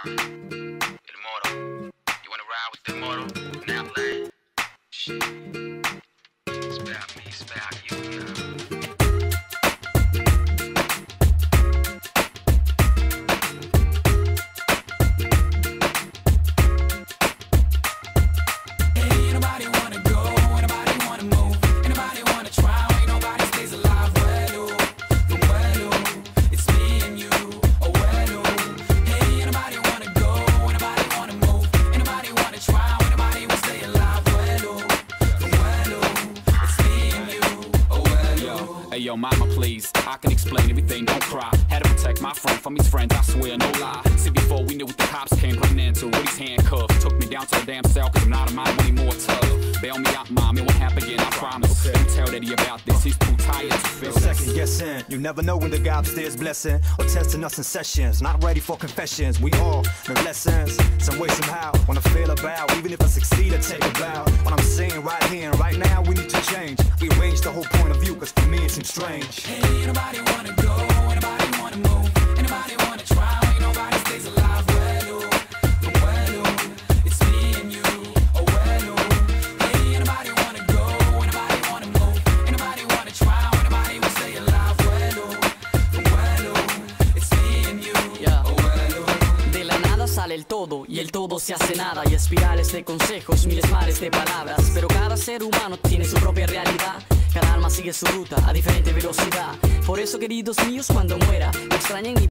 El Moro. You wanna ride with the Moro? Now lane. Shit. It's about me, it's about you now. Hey yo, mama please, I can explain everything, don't cry. Had to protect my friend from his friends, I swear, no lie. See, before we knew what the cops came running into, Woody's handcuffed. Took me down to the damn cell, cause I'm not a mind anymore tough. Bail me out, mom, it won't happen again, I promise. Don't tell Daddy about this, he's too tired to feel this. Second guessing, you never know when the guy upstairs blessing or testing us in sessions. Not ready for confessions, we all learn lessons. Some way, somehow, wanna feel about. Even if I succeed, I take a bow. What I'm saying right here and right now, we need to change. Rearrange the whole point of view, cause for me it seems strange. Hey, anybody wanna go? Anybody wanna move? Anybody wanna try? Ain't nobody stays alive. Well, it's me and you. Oh, well, hey, anybody wanna go? Anybody wanna move? Anybody wanna try? Anybody will stay alive. Well, it's me and you. Yeah. Oh, well. De la nada sale el todo y el todo se hace nada. Y espirales de consejos, miles mares de palabras. Pero cada ser humano tiene su propia realidad. Cada alma sigue su ruta a diferente velocidad. Por eso, queridos míos, cuando muera, no extrañen ni